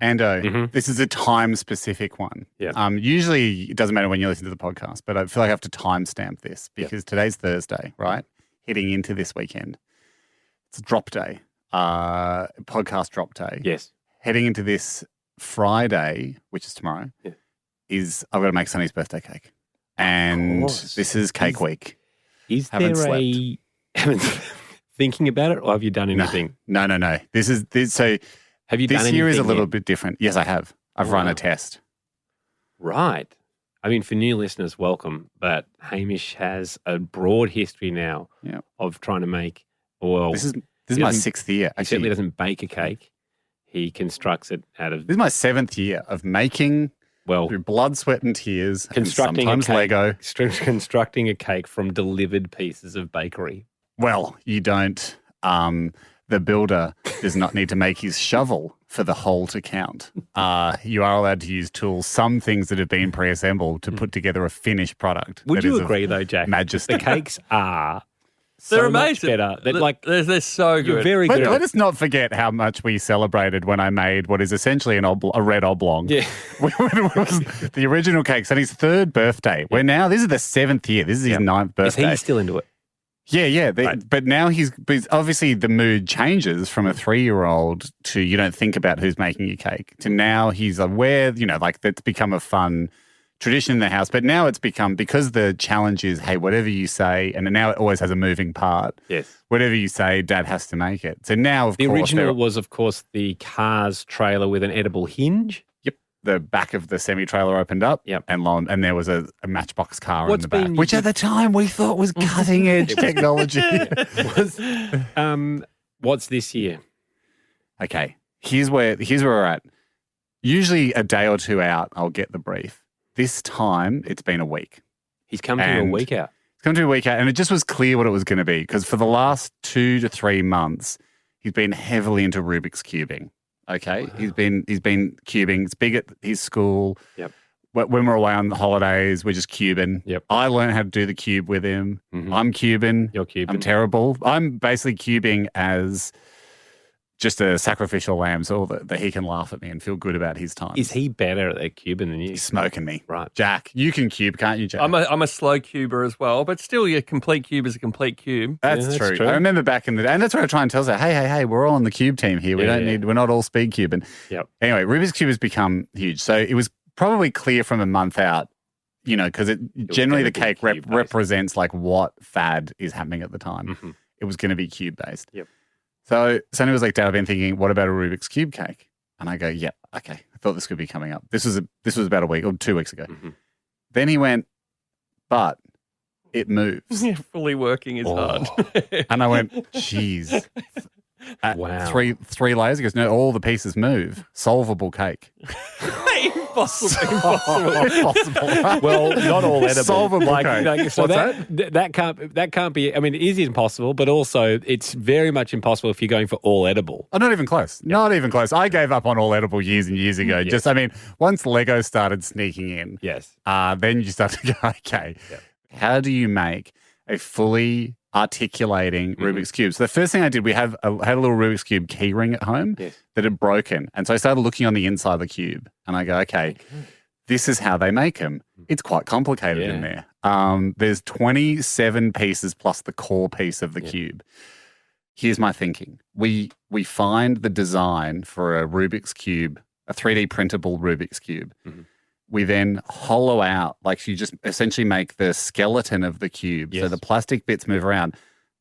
Ando, this is a time-specific one. Yeah. Usually it doesn't matter when you listen to the podcast, but I feel like I have to timestamp this because today's Thursday, right? Heading into this weekend. It's drop day, podcast drop day. Yes. Heading into this Friday, which is tomorrow, is I've got to make Sonny's birthday cake. And this is cake week. Is there thinking about it, or have you done anything? No. So have you done anything? This year is a little bit different. Yes, I have. I've run a test. Right. I mean, for new listeners, welcome. But Hamish has a broad history now of trying to make. Well, this is my 6th year. He certainly doesn't bake a cake. He constructs it out of. This is my 7th year of making. Well, through blood, sweat, and tears, constructing and sometimes Lego. Constructing a cake from delivered pieces of bakery. Well, you don't. The builder does not need to make his shovel for the whole to count. You are allowed to use tools, some things that have been pre-assembled, to put together a finished product. Would you agree, though, Jack? Majesty. The cakes are. They're amazing. Better. They're so good. You're very good. Let us not forget how much we celebrated when I made what is essentially a red oblong. Yeah. When it was the original cake. So his 3rd birthday. We're now, this is the 7th year. This is his 9th birthday. Is he still into it? Yeah. Right. But now but obviously the mood changes from a 3-year-old to you don't think about who's making your cake to now he's aware, that's become a fun tradition in the house. But now it's become, because the challenge is, hey, whatever you say, and now it always has a moving part. Yes. Whatever you say, Dad has to make it. So now, of course. The original was, of course, the car's trailer with an edible hinge. Yep. The back of the semi-trailer opened up. Yep. And there was a Matchbox car in the back, which at the time we thought was cutting-edge technology. What's this year? Okay. Here's where we're at. Usually a day or two out, I'll get the brief. This time, it's been a week. He's come to a week out. He's come to a week out, and it just was clear what it was going to be, because for the last 2 to 3 months, he's been heavily into Rubik's cubing. Okay? Wow. He's been cubing. It's big at his school. Yep. When we're away on the holidays, we're just cubing. Yep. I learned how to do the cube with him. Mm-hmm. I'm cubing. You're cubing. I'm terrible. I'm basically cubing as just a sacrificial lamb so that he can laugh at me and feel good about his time. Is he better at cubing than you? He's smoking me. Right. Jack, you can cube, can't you, Jack? I'm a slow cuber as well, but still, your complete cube is a complete cube. That's true. I remember back in the day, and that's what I try and tell her, hey, we're all on the cube team here. We're not all speed cubing. Yep. Anyway, Rubik's Cube has become huge. So it was probably clear from a month out, because generally the cake represents like what fad is happening at the time. Mm-hmm. It was going to be cube-based. Yep. So Sonny was like, Dad, I've been thinking, what about a Rubik's Cube cake? And I go, yeah, okay. I thought this could be coming up. This was about a week or 2 weeks ago. Mm-hmm. Then he went, but it moves. Yeah, fully working is hard. And I went, geez. Wow. Three layers. He goes, no, all the pieces move. Solvable cake. Impossible. Well, not all edible. Solvable cake. So that can't be. I mean, it is impossible, but also it's very much impossible if you're going for all edible. Oh, not even close. Yep. Not even close. I gave up on all edible years and years ago. Yes. Once Lego started sneaking in, yes, then you start to go, okay, how do you make a fully articulating Rubik's Cube? So the first thing I did, I had a little Rubik's Cube key ring at home that had broken. And so I started looking on the inside of the cube and I go, okay, this is how they make them. It's quite complicated in there. There's 27 pieces plus the core piece of the cube. Here's my thinking. We find the design for a Rubik's Cube, a 3D printable Rubik's Cube. Mm-hmm. We then hollow out, like you just essentially make the skeleton of the cube. So the plastic bits move around.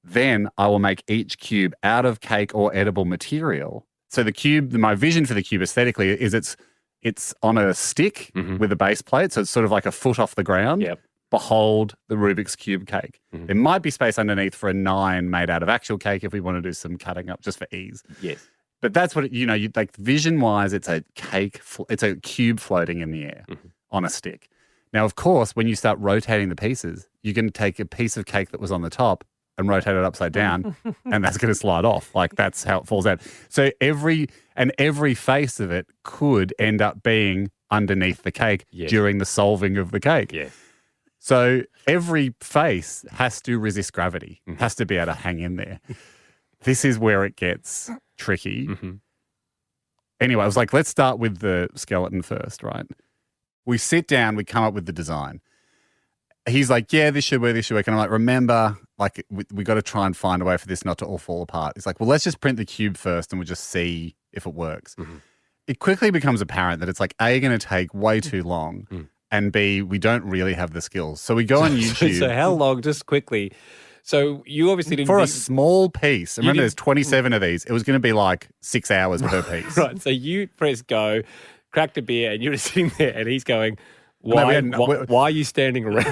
Then I will make each cube out of cake or edible material. So the cube, my vision for the cube aesthetically is it's on a stick with a base plate. So it's sort of like a foot off the ground. Yep. Behold the Rubik's Cube cake. Mm-hmm. There might be space underneath for a 9 made out of actual cake if we want to do some cutting up just for ease. Yes. But that's what, you like vision-wise, it's a it's a cube floating in the air on a stick. Now, of course, when you start rotating the pieces, you're going to take a piece of cake that was on the top and rotate it upside down, and that's going to slide off. Like, that's how it falls out. So every face of it could end up being underneath the cake during the solving of the cake. Yes. So every face has to resist gravity, has to be able to hang in there. This is where it gets tricky. Anyway, I was like, let's start with the skeleton first, right? We sit down, we come up with the design. He's like, yeah, this should work. And I'm like, remember, like, we got to try and find a way for this not to all fall apart. He's like, well, let's just print the cube first and we'll just see if it works. Mm-hmm. It quickly becomes apparent that it's like, A, going to take way too long, and B, we don't really have the skills. So we go on YouTube. So how long, just quickly? So you obviously didn't... For a small piece, remember there's 27 of these, it was going to be like 6 hours per piece. Right, so you press go, cracked a beer, and you're just sitting there, and he's going... Why are you standing around?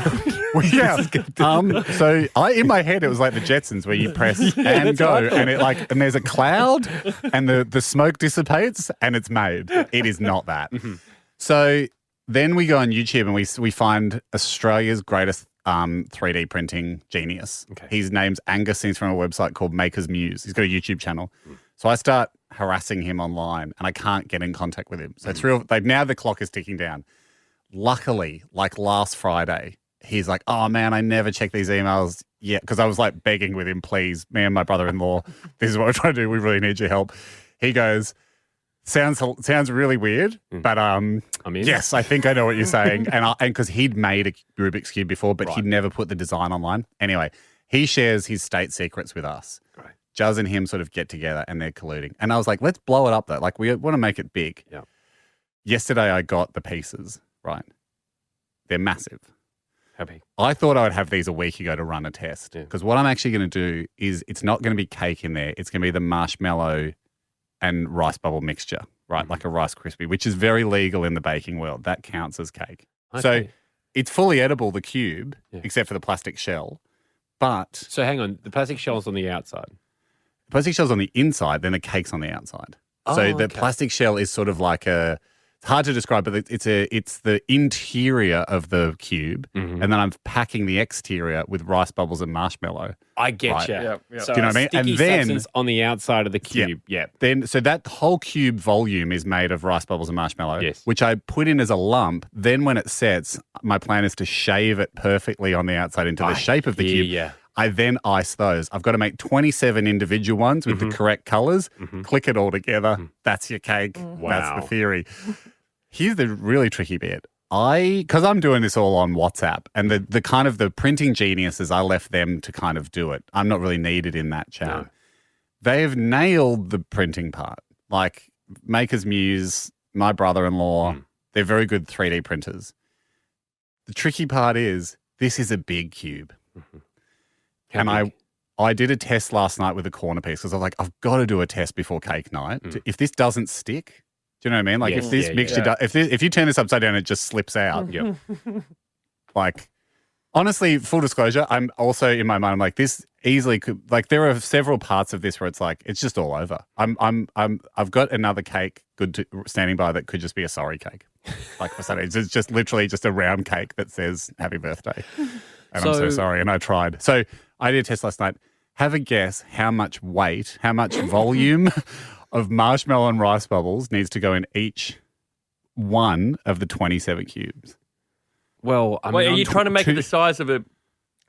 So in my head, it was like the Jetsons where you press and go, and there's a cloud, and the smoke dissipates, and it's made. It is not that. Mm-hmm. So then we go on YouTube and we find Australia's greatest 3D printing genius. Okay. His name's Angus. He's from a website called Maker's Muse. He's got a YouTube channel. So I start harassing him online, and I can't get in contact with him. So it's real. Now the clock is ticking down. Luckily, like last Friday, he's like, oh, man, I never check these emails yet. Because I was like begging with him, please, me and my brother-in-law, this is what we're trying to do. We really need your help. He goes, sounds really weird, but yes, I think I know what you're saying. And because he'd made a Rubik's Cube before, but he'd never put the design online. Anyway, he shares his state secrets with us. Right. Juz and him sort of get together and they're colluding. And I was like, let's blow it up though. Like we want to make it big. Yeah. Yesterday I got the pieces. Right. They're massive. How big? I thought I would have these a week ago to run a test. Because what I'm actually going to do is it's not going to be cake in there. It's going to be the marshmallow and rice bubble mixture, right? Like a Rice Krispie, which is very legal in the baking world. That counts as cake. Okay. So it's fully edible, the cube, except for the plastic shell. But... So hang on. The plastic shell's on the outside. The plastic shell's on the inside, then the cake's on the outside. So the plastic shell is sort of like a... It's hard to describe, but it's the interior of the cube, and then I'm packing the exterior with rice bubbles and marshmallow. I get right? you. Yep. So do you know what I mean? And then on the outside of the cube. Yeah. Then so that whole cube volume is made of rice bubbles and marshmallow, which I put in as a lump. Then when it sets, my plan is to shave it perfectly on the outside into the shape of the cube. Yeah. I then ice those. I've got to make 27 individual ones with the correct colors, click it all together. That's your cake. Wow. That's the theory. Here's the really tricky bit. Because I'm doing this all on WhatsApp, and the kind of the printing geniuses, I left them to kind of do it. I'm not really needed in that chat. No. They've nailed the printing part. Like Maker's Muse, my brother-in-law, they're very good 3D printers. The tricky part is this is a big cube. And I did a test last night with a corner piece because I was like, I've got to do a test before cake night. If this doesn't stick, do you know what I mean? Like if this mixture, if you turn this upside down, it just slips out. Like, honestly, full disclosure, I'm also in my mind, I'm like, this easily could, like, there are several parts of this where it's like, it's just all over. I've got another cake standing by that could just be a sorry cake. Like for Sunday, it's just literally just a round cake that says happy birthday. And I'm so sorry. And I tried. So I did a test last night. Have a guess how much weight, how much volume of marshmallow and rice bubbles needs to go in each one of the 27 cubes. Well, are you trying to make it the size of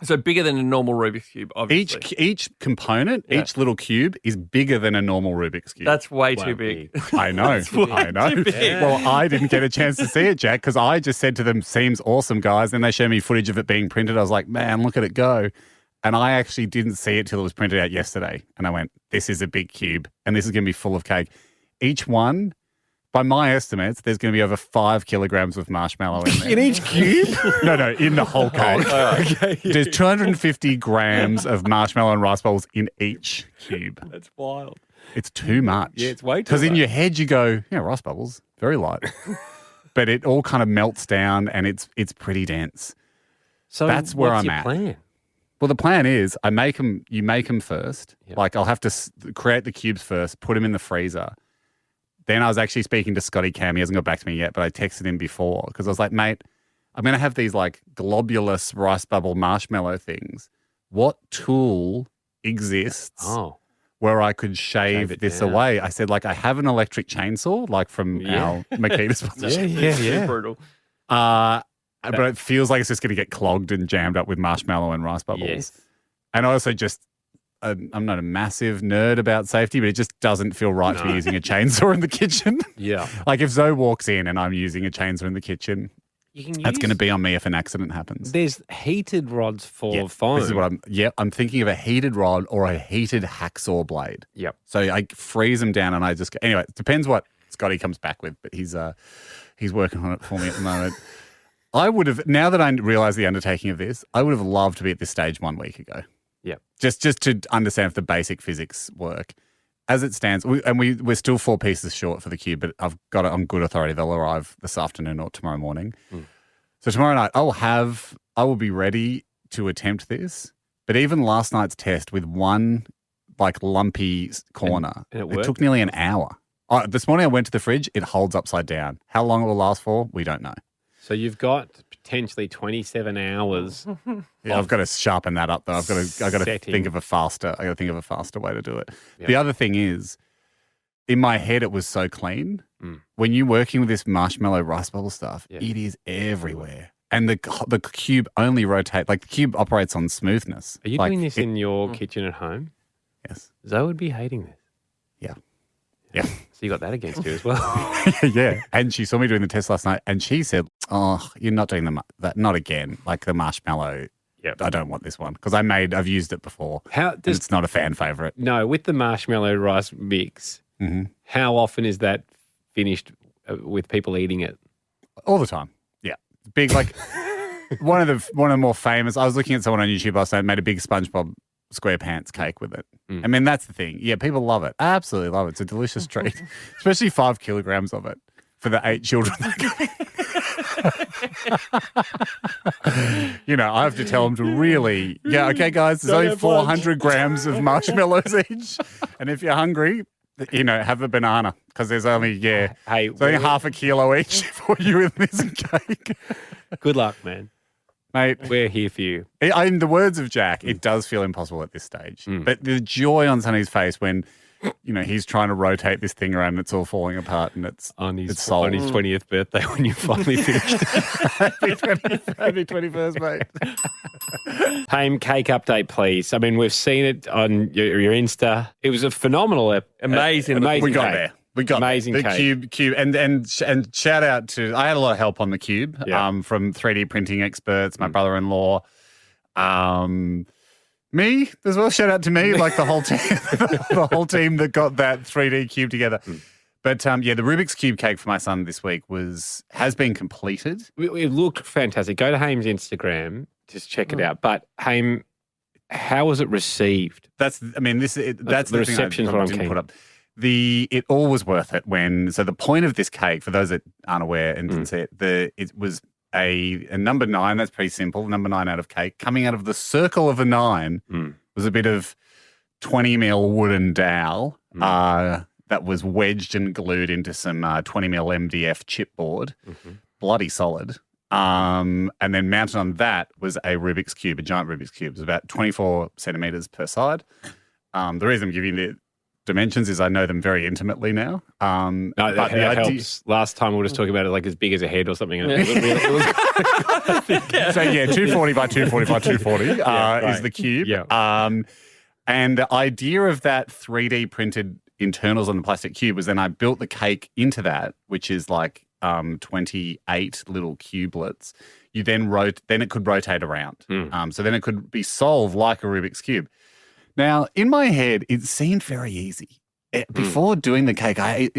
so bigger than a normal Rubik's Cube, obviously? Each component, each little cube is bigger than a normal Rubik's Cube. That's way too big. I know. I know. Well, I didn't get a chance to see it, Jack, because I just said to them, seems awesome, guys. Then they showed me footage of it being printed. I was like, man, look at it go. And I actually didn't see it till it was printed out yesterday. And I went, this is a big cube, and this is going to be full of cake. Each one, by my estimates, there's going to be over 5 kilograms of marshmallow in there. In each cube? No, in the whole cake. Okay. There's 250 grams of marshmallow and rice bubbles in each cube. That's wild. It's too much. Yeah, it's way too much. Because in your head you go, yeah, rice bubbles, very light. But it all kind of melts down and it's pretty dense. So that's where I'm at. What's your plan? Well, the plan is you make them first. Yep. Like I'll have to create the cubes first, put them in the freezer. Then I was actually speaking to Scotty Cam. He hasn't got back to me yet, but I texted him before because I was like, mate, I'm going to have these like globulous rice bubble marshmallow things. What tool exists where I could shave this away? I said, like, I have an electric chainsaw, like from our Makita sponsorship. Yeah. Brutal. But it feels like it's just going to get clogged and jammed up with marshmallow and rice bubbles. Yes. And also just, I'm not a massive nerd about safety, but it just doesn't feel right to be using a chainsaw in the kitchen. Yeah. Like if Zoe walks in and I'm using a chainsaw in the kitchen, that's going to be on me if an accident happens. There's heated rods for foam. This is what I'm thinking of a heated rod or a heated hacksaw blade. Yep. So I freeze them down and I just, anyway, it depends what Scotty comes back with, but he's working on it for me at the moment. I would have, now that I realise the undertaking of this, I would have loved to be at this stage 1 week ago. Yeah. Just to understand if the basic physics work. As it stands, we're still 4 pieces short for the cube, but I've got it on good authority. They'll arrive this afternoon or tomorrow morning. So tomorrow night, I will be ready to attempt this. But even last night's test with one like lumpy corner, and it took nearly an hour. This morning I went to the fridge, it holds upside down. How long it will last for, we don't know. So you've got potentially 27 hours. Yeah, I've got to sharpen that up though. I've got to think of a faster way to do it. Yep. The other thing is, in my head it was so clean. When you're working with this marshmallow rice bubble stuff, it is everywhere. And the cube only rotates, like the cube operates on smoothness. Are you doing this in your kitchen at home? Yes. Zoe would be hating this. Yeah. So you got that against you as well. Yeah. And she saw me doing the test last night and she said, "Oh, you're not doing that, not again. Like the marshmallow. I don't want this one." Because I've used it before. It's not a fan favourite. No, with the marshmallow rice mix, how often is that finished with people eating it? All the time. Yeah. Big, like one of the more famous, I was looking at someone on YouTube last night, made a big SpongeBob SquarePants cake with it. I mean, that's the thing. Yeah, people love it. Absolutely love it. It's a delicious treat, especially 5 kilograms of it for the 8 children. I have to tell them to really, okay, guys, there's only 400 grams of marshmallows each. And if you're hungry, have a banana because there's only, it's only half a kilo each for you in this cake. Good luck, man. Mate, we're here for you. In the words of Jack, it does feel impossible at this stage. But the joy on Sonny's face when, he's trying to rotate this thing around and it's all falling apart and it's on his 20th birthday when you finally finished. Happy 21st, mate. Haim, cake update, please. I mean, we've seen it on your Insta. It was a phenomenal, amazing We got cake. there. We got amazing the cake. cube, and shout out to, I had a lot of help on the cube from 3D printing experts, my brother-in-law, me as well. Shout out to me, like the whole team, the whole team that got that 3D cube together. But the Rubik's Cube cake for my son this week has been completed. It looked fantastic. Go to Haim's Instagram, just check it out. But Haim, how was it received? That's the reception thing I didn't put up. It all was worth it so the point of this cake, for those that aren't aware and didn't see it, it was a number 9. That's pretty simple. Number 9 out of cake. Coming out of the circle of a 9 was a bit of 20 mil wooden dowel that was wedged and glued into some 20 mil MDF chipboard, bloody solid. And then mounted on that was a Rubik's Cube, a giant Rubik's Cube. It was about 24 centimetres per side. The reason I'm giving you the dimensions is I know them very intimately now. No, that helps. Last time we were just talking about it like as big as a head or something. It was So 240 by 240 by 240 is the cube. Yeah. And the idea of that 3D printed internals on the plastic cube was then I built the cake into that, which is like 28 little cubelets. You then it could rotate around. So then it could be solved like a Rubik's Cube. Now, in my head, it seemed very easy. Before doing the cake, I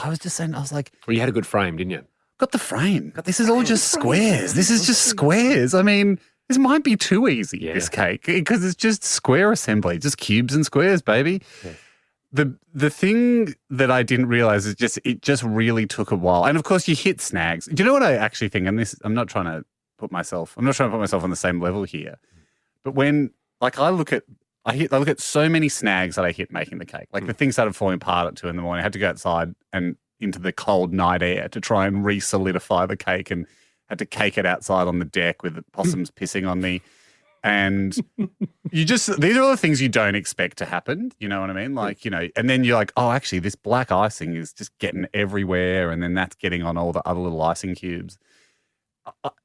was just saying, I was like... Well, you had a good frame, didn't you? Got the frame. This is all just squares. This is just squares. I mean, this might be too easy, this cake, because it's just square assembly, just cubes and squares, baby. Yeah. The thing that I didn't realize is it just really took a while. And, of course, you hit snags. Do you know what I actually think? And I'm not trying to put myself on the same level here. But when, like, I look at so many snags that I hit making the cake. Like the thing started falling apart at 2 a.m. I had to go outside and into the cold night air to try and re-solidify the cake and had to cake it outside on the deck with the possums pissing on me. And these are all the things you don't expect to happen. You know what I mean? Like, and then you're like, oh, actually this black icing is just getting everywhere. And then that's getting on all the other little icing cubes.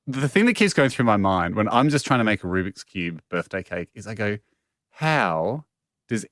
The thing that keeps going through my mind when I'm just trying to make a Rubik's Cube birthday cake is I go, how does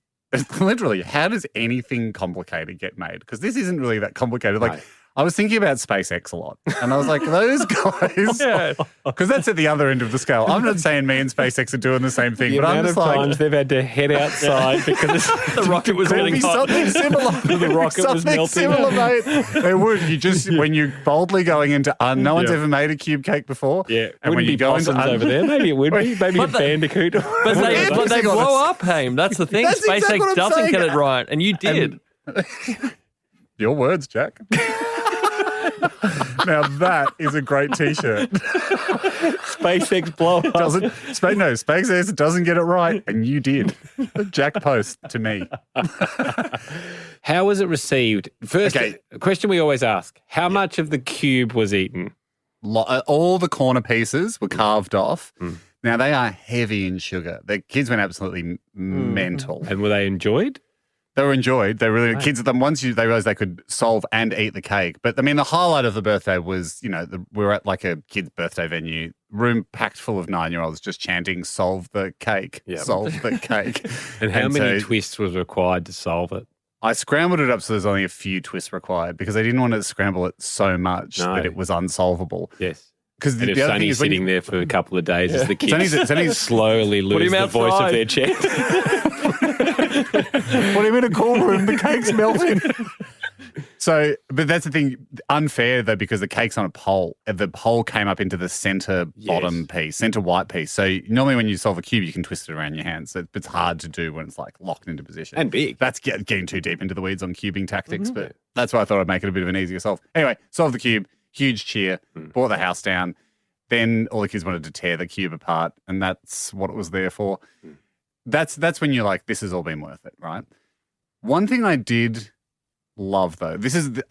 literally, how does anything complicated get made? Because this isn't really that complicated. Like, I was thinking about SpaceX a lot, and I was like, those guys, because that's at the other end of the scale. I'm not saying me and SpaceX are doing the same thing, but I'm just like, times they've had to head outside because the rocket was getting hot. Something similar. The rocket was melting. Similar, mate. It would. You just when you're boldly going into no one's ever made a cube cake before. Yeah, and when you go into over there, maybe it would be. Maybe a bandicoot. But they blow up, Haim. That's the thing. That's SpaceX exactly what I'm doesn't saying. get it right, and you did. Your words, Jack. Now that is a great T-shirt. SpaceX blow up. SpaceX doesn't get it right, and you did. Jack Post to me. How was it received? First, a question we always ask: how much of the cube was eaten? All the corner pieces were carved off. Now they are heavy in sugar. The kids went absolutely mental. And were they enjoyed? They were enjoyed. They really kids at them. Once they realized they could solve and eat the cake. But I mean, the highlight of the birthday was, we were at like a kid's birthday venue, room packed full of 9-year-olds just chanting, "Solve the cake, solve the cake." And how many twists was required to solve it? I scrambled it up so there's only a few twists required because I didn't want to scramble it so much that it was unsolvable. Yes. Because if Sonny's sitting there for a couple of days as the kids Sonny's slowly lose the voice of their chant. What do you mean a cool room? The cake's melting. So, but that's the thing, unfair though, because the cake's on a pole. The pole came up into the center bottom piece, center white piece. So normally when you solve a cube, you can twist it around your hands. So it's hard to do when it's like locked into position. And big. That's getting too deep into the weeds on cubing tactics, but that's why I thought I'd make it a bit of an easier solve. Anyway, solve the cube, huge cheer, brought the house down. Then all the kids wanted to tear the cube apart, and that's what it was there for. That's when you're like, this has all been worth it, right? One thing I did love, though, this is,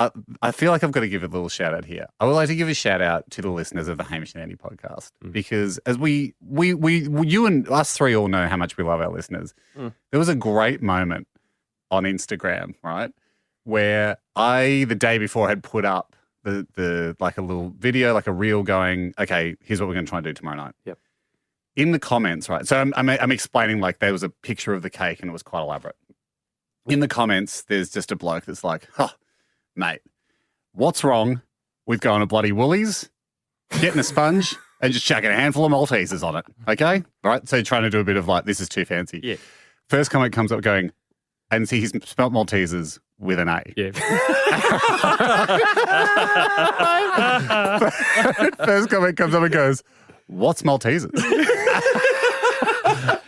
I feel like I've got to give a little shout out here. I would like to give a shout out to the listeners of the Hamish and Andy podcast because as you and us three all know how much we love our listeners. There was a great moment on Instagram, right, where the day before had put up the like a little video, like a reel going, okay, here's what we're going to try and do tomorrow night. Yep. In the comments, right? So I'm explaining like there was a picture of the cake and it was quite elaborate. In the comments, there's just a bloke that's like, mate, what's wrong with going to bloody Woolies, getting a sponge and just chucking a handful of Maltesers on it, okay? Right? So you're trying to do a bit of like, this is too fancy. Yeah. First comment comes up going, and see, he's spelt Maltesers with an A. Yeah. First comment comes up and goes, what's Maltesers?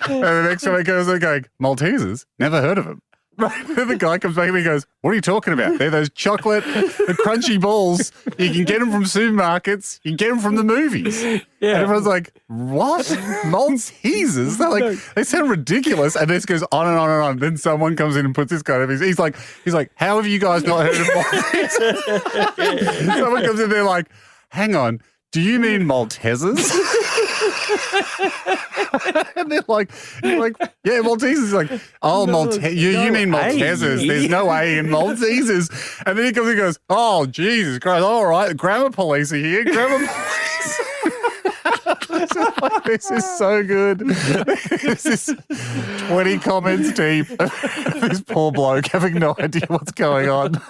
And the next comment goes and going, Maltesers? Never heard of them. Right. Then the guy comes back and he goes, what are you talking about? They're those chocolate, the crunchy balls. You can get them from supermarkets. You can get them from the movies. Yeah. And everyone's like, what? Maltesers? They're like, they sound ridiculous. And this goes on and on and on. Then someone comes in and puts this guy over. He's like, how have you guys not heard of Maltesers? Someone comes in there like, hang on, do you mean Maltesers? And they're like, yeah, Maltesers. Like, oh, you mean Maltesers? There's no A in Maltesers. And then he comes and goes, oh, Jesus Christ! All right, the grammar police are here. Grammar police. This is so good. This is 20 comments deep. This poor bloke having no idea what's going on.